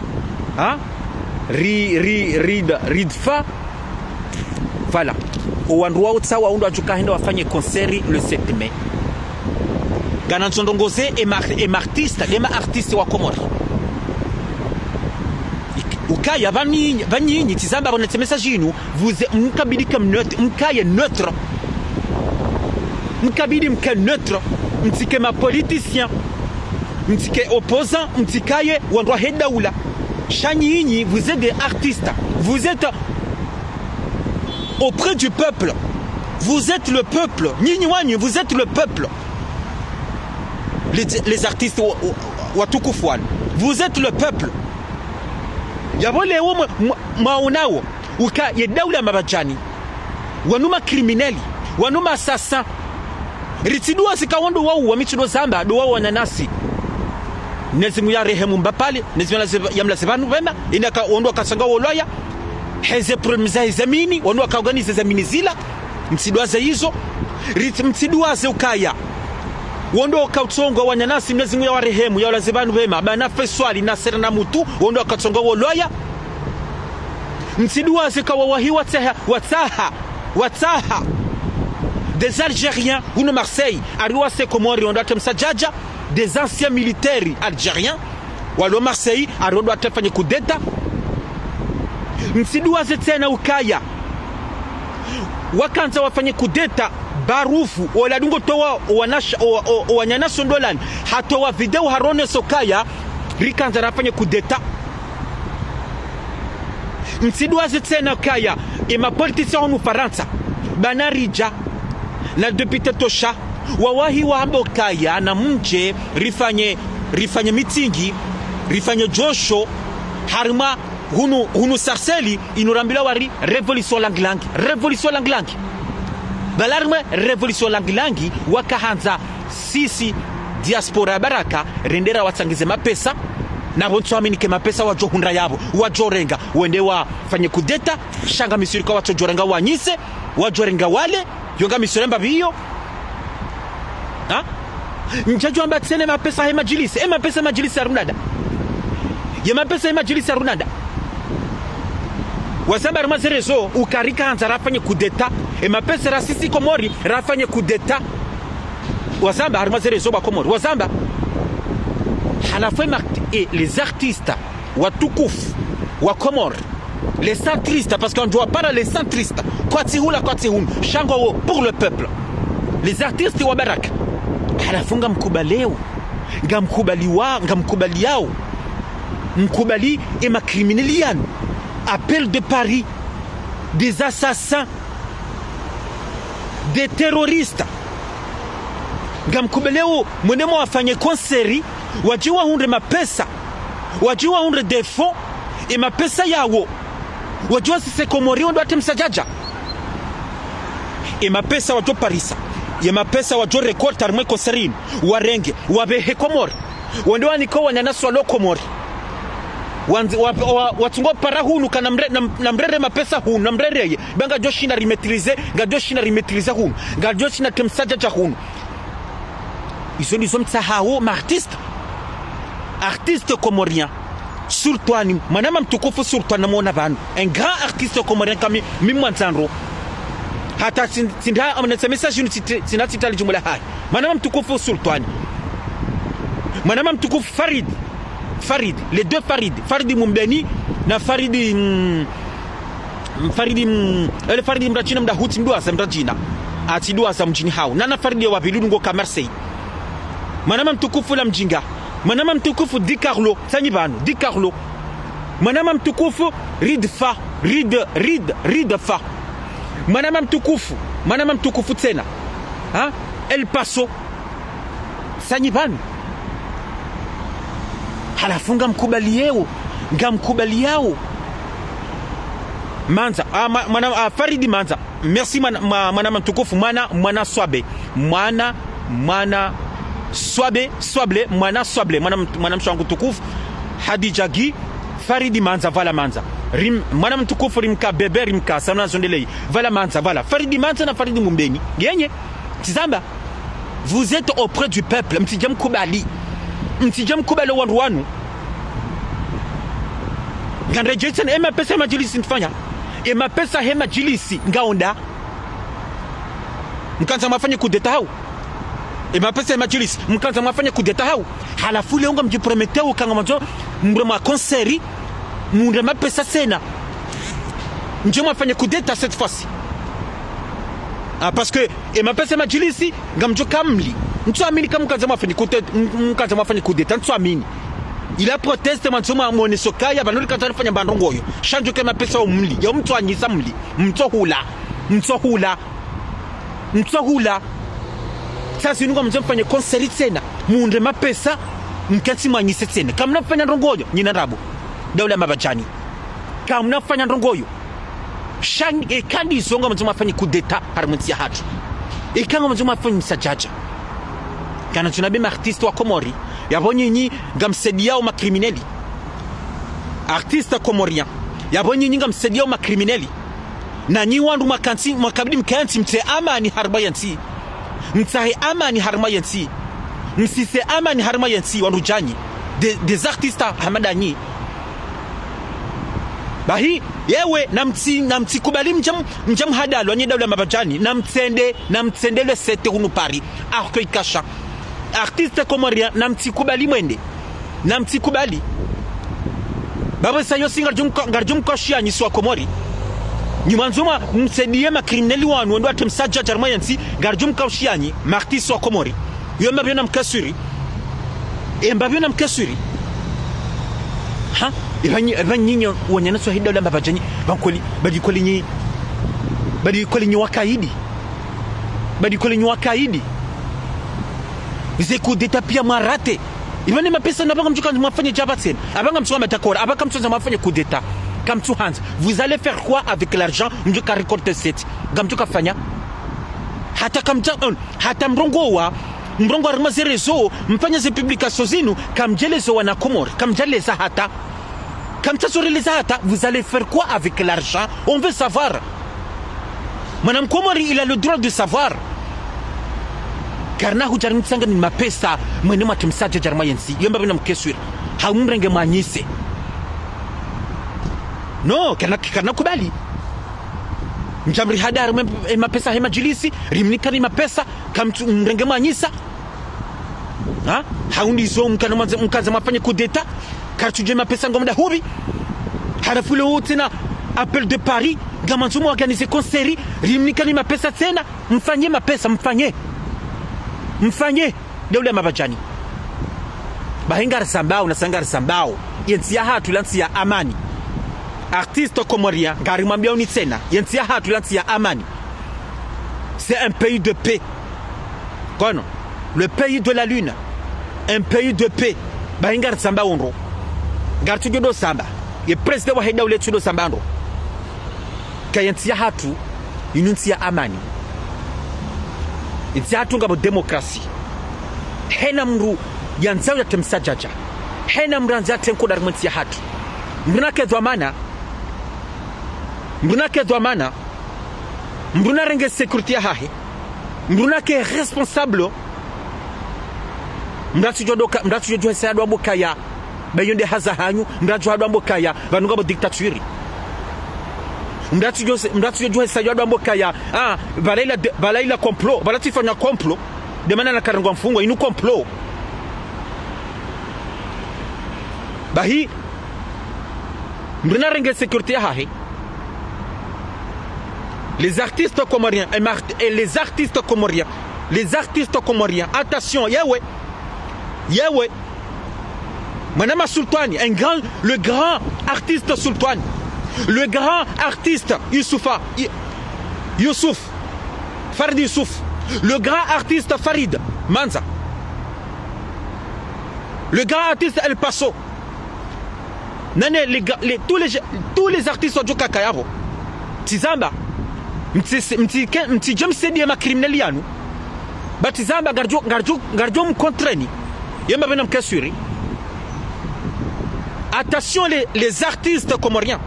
Ridfa. Voilà au endroit où ça waunda jukahenda wafanye concert le 7 mai. Gananzondongoze et artiste wa Komori. Ukaya vanyi tizamba bonetse message inu vous mkabidi comme neutre neutre mtike ma politicien mtike opposant mtikaye wandwa hedaula shanyinyi vous êtes des artistes, vous êtes auprès du peuple, vous êtes le peuple nyinyi wanyu, vous êtes le peuple. Les artistes watukufuan, vous êtes le peuple. yabole wo maonao uka ye daula mabajani wanuma crimineli wanuma assassin ritidua sikawondo wao wamitudo zamba do wao wananasi nezimu ya rehemu mbapale nezimu ya mlasebanu wema inaka ondo kasanga woloya heze problème zamini ondo akaorganize zamini zila msidwaze hizo msidwaze ukaya wondo kautsonga wanyanasi nezimu ya warehemu ya lazebanu wema bana feswali na serna mutu wondo akatsonga woloya msidwaze kawahi wataha des Algériens ou Marseille ariwa se komori ondo atemsajaja des anciens militaires algériens walo Marseille arodo atafanya kudeta msiduaze tena ukaya wakanza wafanye kudeta barufu wala dungo towa wanasha wanyana sondolani hatowa video harone sokaya rikanza rafanye kudeta msiduaze tena ukaya ima politiciens mu Faransa banarija na député tosha wawahi wambo kaya na mje rifanye mitingi rifanye josho harima hunu sarseli inurambila wari revolution langlangi balarme revolution langlangi wakahanza sisi diaspora baraka rendera watsangize mapesa na bonso aminike mapesa wajo hundra yabo wajorenga wende wafanye kudeta shanga misiri kwa wajorenga wanyise wajorenga wale yonga misuremba biyo ha njaju amba tsene mapesa hema jilisi pesa majilisi arunada yema pesa hema jilisi arunada wasamba ramazerezo ukarika hanza rafanye kudeta pesa rasisi komori rafanye kudeta wasamba ramazerezo ba komori wasamba halafema les artistes watukufu wa komori les centristes, parce qu'on ne doit pas les centristes. Shango pour le peuple. Les artistes wa baraka. Halafunga mkubaleo. Ngamkubali yao. Mkubali et ma criminelian. Appel de Paris. Des assassins. Des terroristes. Ngamkubaleo mwenemo afanye konseri. Wajiwa hundre mapesa. Wajiwa hundre des fonds. Et mapesa yawo. Wajua sisi komori ndo atemsajaja mapesa wajo parisa ya mapesa wajo record tarmwe koserin warenge wabehe komori wende waniko wanyanaswa lo komori watungo para hunu kana mrere mapesa hunu namrereye banga joshina rimetrize hunu nga joshina temsajaja hunu iso ndizo mtsahawo artiste komorien surtout ni manama mtukufu surtout na mona banu un grand artiste comorien kama mimwanzanro hata sinda amnasa message sinatitali jumla hai manama mtukufu surtout ni manama mtukufu Farid les deux Farid Mumbeni na Farid mrachina mda huti mdua sa mrachina atidua sa mjini hao na Farid wa bilungo ka Marseille manama mtukufu la mjinga manama mtukufu Di Carlo Sanyibano Di Carlo manama mtukufu Ridfa manama mtukufu tena ha El Paso Sanyibano halafunga mkubali yao Manza Faridi Manza merci manama mtukufu mwana Swable mwana mshangu tukufu Hadija Gi Faridi Manza vala Manza mwana mtukufu rimka bebe rimka sana zondelei vala Manza vala Faridi Manza na Faridi Mumbeni yenye tizamba vous êtes auprès du peuple mtijam kubali wandu wanu nganrejetsen pesa majilisi nfanya pesa hema jilisi ngaonda mkanza mafanye kudeta hao pesa majilisi mkanza mafanye kudeta hao halafu leo ngamjiprometeu kanga majo mbrema konseri mbrema pesa sena njema afanye kudeta cette fois-ci parce que pesa majilisi ngamjo kamli ntuamini kama mkanza mafanye kudeta ntuamini ila proteste mansoma monesokaya banuri katafanya bandongoyo shanjo kama pesa umli ya mtu anyisa mli mtohula sasa ningo mfanye concert tena muunde mapesa mkati mwanyise tena kama nafanya ndongoyo nyina rabo daula mabajani kamna fanya ndongoyo shang e kandi zonga mzuma fanya kudeta harmonti ya hatu e kanga mzuma fanya msajaja kana tunabe artiste wa Komori yabonye nyi ngamsediao makrimineli artiste komorien yabonye nyi ngamsediao makrimineli na nyi wandu makanti makabidi mkanti mte amani harba yanti mtahe amani harma yanti msise amani harma yanti wandu janyi des artistes hamadani bahi yewe namti kubali mjam hadalo anyi dawla mabajani namtende le sete unu Paris arko ikasha artiste komorien namti kubali mwende namti kubali baba sayo singa garjum koshia nyi swa Komori nyumanzuma msedie makriminali wanu ndo atemsaja jarma yanti garjum koshia nyi martis wa Komori yomba bina mkasuri mbabyo mkasuri ha ibanyinyo wanyana so hidda lamba bajani bankoli badi nyi wakaidi zeku detapia marate ibane mapesa na banga mjuka mafanye jabatsen abanga mtuwa matakora abaka mtuwa mafanye coup d'état comme tout Hans vous allez faire quoi avec l'argent mjuka récolter set gamtuka fanya hata mrongo wa mazerezo mfanya ze publication zinu kamjelezo wana Komori kamjeleza hata kamtazoreleza hata vous allez faire quoi avec l'argent on veut savoir madame Komori il a le droit de savoir karna hujarim tsanga ni mapesa mwene matimsaje jarma yensi yomba bina mkeswira haumrenge manyise no kana kubali mjamri hadar mapesa hema jilisi rimnikani mapesa kamtu mrenge manyisa ha haundi zo mkaza mafanye coup d'état kartuje mapesa ngomda hubi harafu le tena appel de Paris gamanzumo organiser concert rimnikani mapesa tena mfanye mapesa mfanye dawla mabajani bahingar sambao na sangar sambao yentia hatu lansi ya amani artiste comorien gari mwambia uni tena yentia hatu lansi ya amani c'est un pays de paix kono le pays de la lune un pays de paix bahingar sambao ndo gartu jodo samba ye president wa heda ule tudo sambando kayentia hatu inuntia amani idzatu ngabo demokrasi hena mru yanzao ya temsajaja hena mranza tenko darmenti ya hatu mbrunake dwamana mbruna renge sécurité ya hahe mbrunake responsable mratu jodo sayado abokaya bayonde haza hanyu mratu jodo abokaya banungabo dictature mratu jodo sayado abokaya balaila complot balati fanya complot de mana na karangwa mfungwa inu complot bahi mbruna renge sécurité ya hahe les artistes comoriens et les artistes comoriens attention yewe Manama Sultani le grand artiste Sultani le grand artiste Youssouf Farid Youssouf le grand artiste Farid Manza le grand artiste El Paso tous les artistes wa Joka Kayabo Tizamba mti jemsedi ya makriminali yanu batizamba garjo mkontreni yemba bena mkasuri attention les artistes comoriens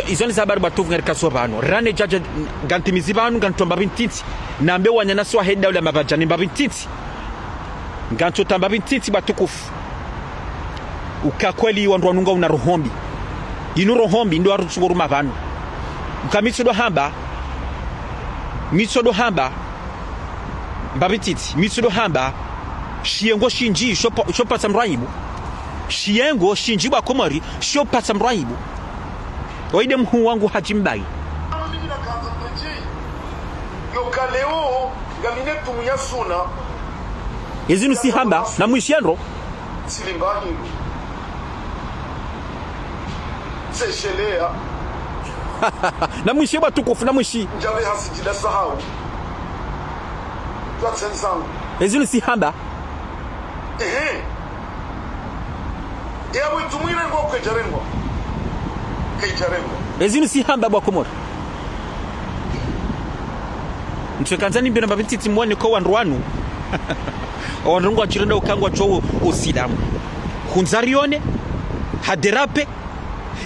ils ont les abar batu ngere kaso bano rane jaja gantimizi banu gantomba bintiti nambe wanyana swa heda ule mabajani babintiti ganto tamba bintiti batukufu ukakweli wandu una rohombi inuro hombi ndo arutsuguru mavanu ukamitsodo hamba mbabititi mitsodo hamba shiengo shinji shopa samraibu shiengo shinji ba Komori shopa samraibu oide mhu wangu hajimbai yokaleo gamine tumuyasuna ezinu si hamba na mwishienro silimbahiru seshelea na mwishi batukufu na mwishi njabe hasijida sahau twatsensangu ezinu si hamba ya witumwine ngo kwejarengo kaijarengo ezini si hamba bwa komori ntwekanzani mbira mbabititi mwone ko wanrwanu wanrungu achirenda ukangwa cho usilamu hunzarione haderape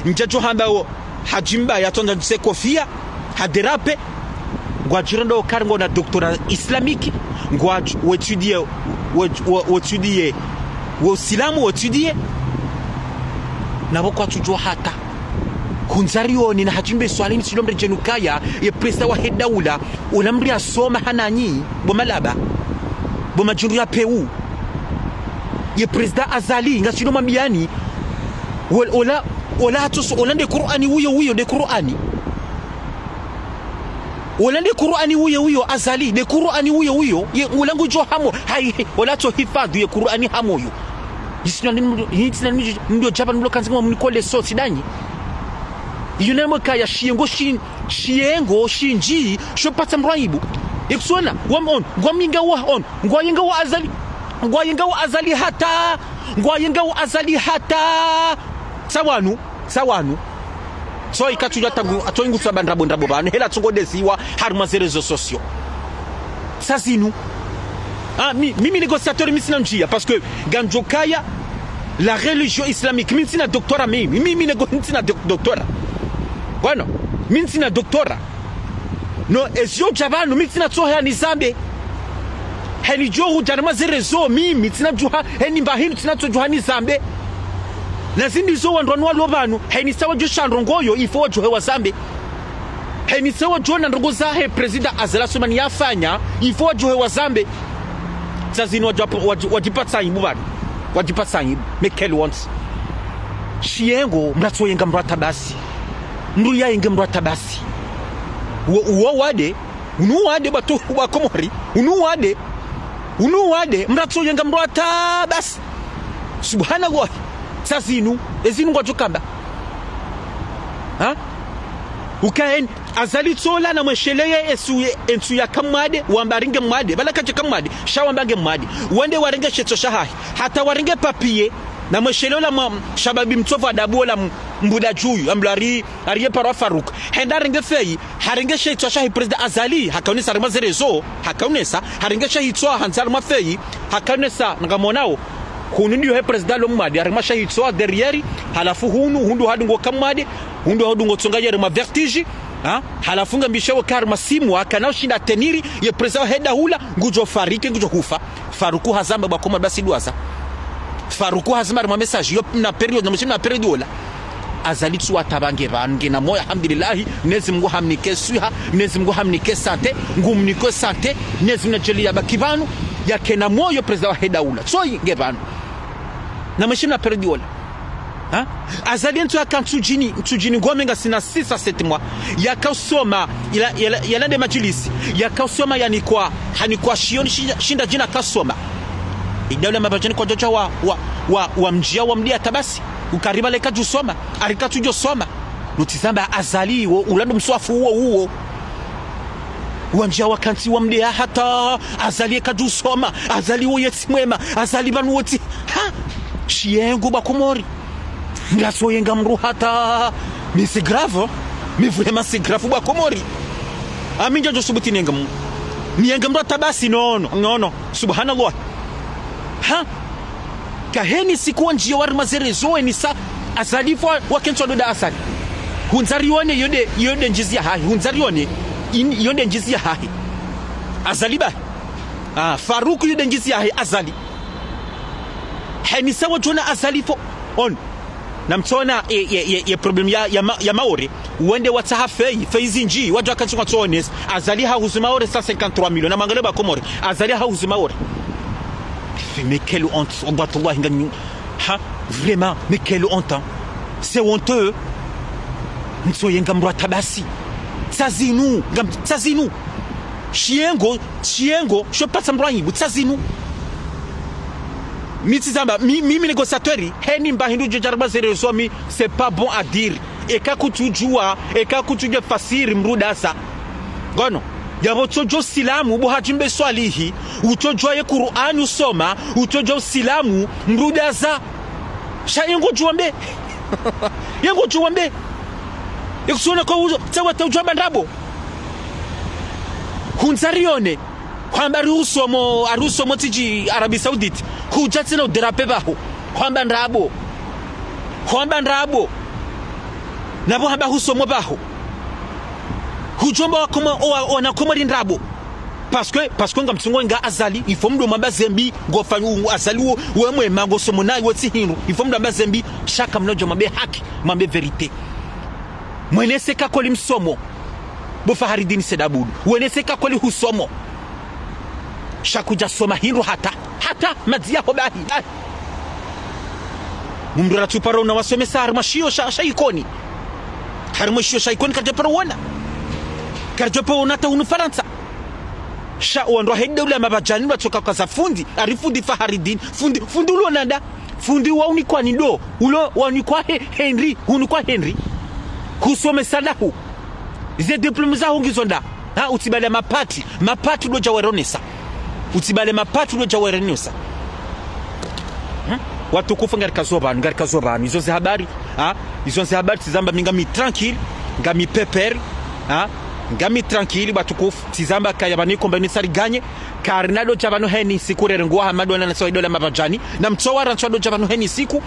njacho hamba o hajimba yatonda nse kofia haderape ngwa achirenda ukango na doktora islamiki ngwa wetudie usilamu wetudie nabo kwa tujua hata kunzarioni na hajimbe swalini silomre jenukaya ye presa wa hedaula ulamri asoma hananyi bomalaba bomajuru ya peu ye presida azali ngasino mambiani ola atos olande qur'ani uyo de qur'ani olande qur'ani uyo azali de qur'ani uyo ye ulangu jo hamo hai ola to hifadhi ye qur'ani hamo yo hisina ndio jaba ndio kanzima mnikole so sidanyi yunemo kaya shiengo shinji shopata mraibu ikusona wamon ngwaminga wa on ngwayenga wa azali hata sawanu so ikatuja tagu atoingu sabandrabo ndrabo bana hela tsogodesiwa haruma zerezo socio sasinu mimi négociateur misina njia parce que ganjokaya la religion islamique misina doctora mimi négociateur doctora bueno misina doctora no ezio javanu misina tsoha ni zambe heni johu jarma zerezo mimi tina juha heni mbahinu tina tsojuha ni zambe lazindi zo wandwanwa lobanu heni sawa jo shandrongoyo ifo wajuhe wa zambe heni sawa jona ndongo zahe president azala somani yafanya ifo wajuhe wa zambe zazini wajipatsa ibu bani wajipatsa ibu mekel once shiengo mratsoyenga mrata basi nduya yenge mrata basi unuwade bato wa komori unuwade mratsoyenga mrata basi subhanallah sazinu ezinu ngwajukamba ukaen azali tsola na mwesheleye ensu ya kamade wambaringe mwade balakaje kamade shawambange mwade wende warenge shetso shahahi hata warenge papier na mweshelela shababi mtsofa adabu la mbuda juyu amblari ariye parwa Faruk henda renge fei harenge shetso shahi president azali hakaunesa remazerezo hakaunesa harenge shahi tsoa hansar mafei hakaunesa ngamonao hunu ndio he president lo mwade arimasha hitsoa derrière halafu hundu hadungo kamade hundu hadungo tsongaje rema vertige halafu ngambishawo karma simu akanao shinda teniri ye president heda hula ngujo farike ngujo kufa Faruku hazamba bakoma basi duasa Faruku hazamba rema message yo na period na mshina period ola azali tsuwa tabange bange na moya alhamdulillah nezi Mungu hamnike suha nezi Mungu hamnike sante ngumniko sante nezi mnajeli ya bakibanu yake na moyo president heda hula so ngebanu na mshina period ola azali ntu akantujini ngomenga sina 6 à 7 mois yakasoma ila de majilisi yakasoma yani kwa hani kwa shioni shinda jina kasoma idawla mabajani kwa jocha wa mjia wa mdia tabasi ukariba leka jusoma alikatujo soma nutizamba azali ulando mswafu huo wanjia wakanti wa mdia hata azali kajusoma azali wo yetimwema azali banu woti shiengo bakomori ngasoyenga mru hata mais c'est grave mais vraiment c'est grave bakomori aminja jo subuti nengam niyenga mru tabasi no subhanallah kaheni sikuwa njia war mazerezo ni sa azalifu wakenso do asali hunzarione yode njizia hahi hunzarione yode njizia hahi azaliba Faruku yode njizia hahi azali heni sawa jona azalifo on namtona ye problem ya maore wende wataha fei zinji wajwa kanchi kwatones azali ha huzumaore 153 millions na mangaleba komori azali ha huzumaore mais quelle honte Allah ngani vraiment mais quelle honte c'est honteux nsoyenga mrwa tabasi tsazinu chiengo je passe mrwa yibu tsazinu mitizamba mimi négociateur heni mbahindu jojarba zerezo mi c'est pas bon à dire ekakutujua fasiri mrudasa gono yabo tojo silamu bo hajimbe swalihi utojo ye Qur'an usoma utojo silamu mrudasa sha yengo juambe yengo juambe ikusuona kwa uzo tsawa tujamba ndabo hunzarione kwamba arusomo tiji Arabia Saudite hujatsina uderape baho kwamba ndabo nabo hamba husomo baho hujomba wakoma wanakomari ndabo parce que ngamtsingo nga azali ifomdo mamba zembi ngofanyu azali wemwe mango somo nayi wotsihiru ifomdo mamba zembi shaka mnojo mambe haki mambe verite mweneseka koli msomo bo Faharidini Sedabudu weneseka koli husomo shakuja soma hindu hata madzia hobahi mumdura tuparo na wasomesa harmashio shaikoni kadeparo wana karjopo unata unu Faransa sha wando hedde ule mabajani batoka kwa za fundi arifundi Faharidini fundi ulo nanda fundi wa unikwa nido ulo wa unikwa Henry unikwa Henry kusome sadahu ze diploma za hongizonda utibale mapati do jaweronesa utibale mapati do jaweronesa watu kufa ngarika zobanu izo ze habari tizamba ngami tranquille ngami pepper ngami tranquille watu kufa tizamba kaya baniko mbani sari ganye karnado chabano heni sikurere ngwa hamado na so idola mabajani na mtsowara nchado chabano heni siku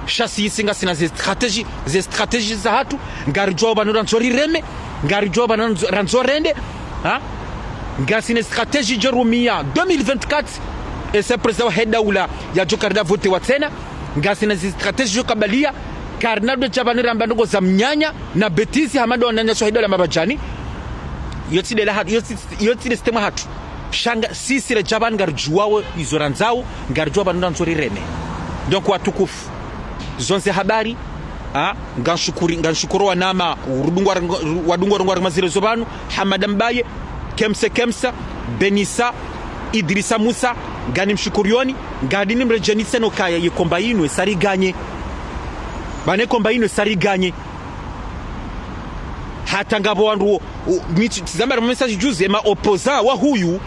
shasi singa sina ze strategie za hatu ngari joba no ranzori reme ngari joba no ranzorende ngasine strategie jerumia 2024 et c'est président hedaula ya jokarda vote watena ngasine strategie jokabalia karnado chabano rambando za mnyanya na betisi hamado wananya so idola mabajani yoti de la hatu yoti de sistema hatu shanga sisi le jaban ngari juwawe izoranzao ngari joba no ranzori reme donc watukufu zonse habari nganshukuru wanama wadungwa mazire zobanu Hamada Mbaye Kemsa Benisa Idrisa Musa ngani mshukurioni ngadini mrejenise no kaya yekomba inwe sariganye bane komba inwe sariganye hata ngabo wandu tizama message juze ma opposa wa huyu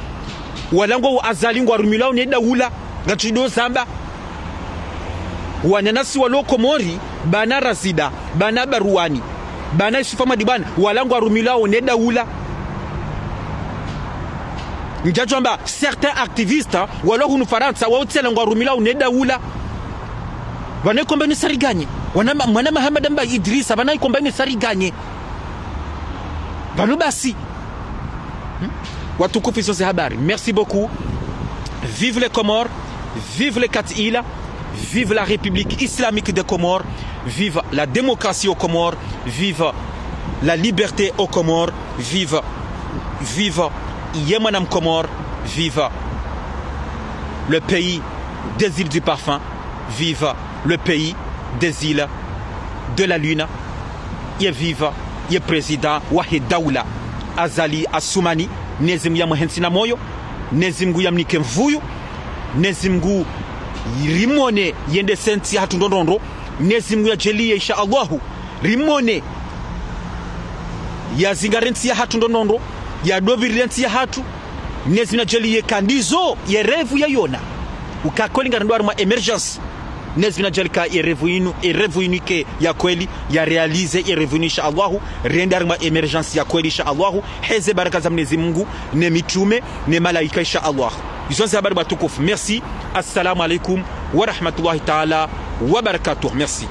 walango azali ngwa rumilao ne dawula ngachido zamba wananasi waloko mori bana razida bana baruani bana Yusufa Madibana walango arumilao ne daula njajamba certains activistes walo hunu Faransa waotsela ngo arumilao ne daula bana komba ni sariganye mwana Hamada Mbaye Idrisa bana komba ni sariganye banu basi watukufu hizo habari. Merci beaucoup. Vive les Comores, vive les 4 îles. Vive la République islamique des Comores, vive la démocratie aux Comores, vive la liberté aux Comores, vive Yemanam Comores, vive le pays des îles du parfum, vive le pays des îles de la lune, et vive le président Wahid Daoula Azali Assoumani, Nezim Yamuhensina Moyo, Nezim Guyamnikem Vuyu, Nezim Gu rimone yende senti hatu ndondondo nezimu ya jeliye insha Allahu rimone ya zingarenti ya hatu ndondondo ya dovirenti ya hatu nezimu ya jeliye kandizo ya revu ya yona ukakoli ngarandwari ma emergence nezimu ya jelika ya revu inu ke ya kweli ya realize ya revu insha Allahu rendari ma emergence ya kweli insha Allahu heze baraka za mnezi Mungu ne mitume ne malaika insha Allahu. Ils habari batukufu. Merci. Assalamu alaikum wa rahmatullahi ta'ala wa barakatuh. Merci.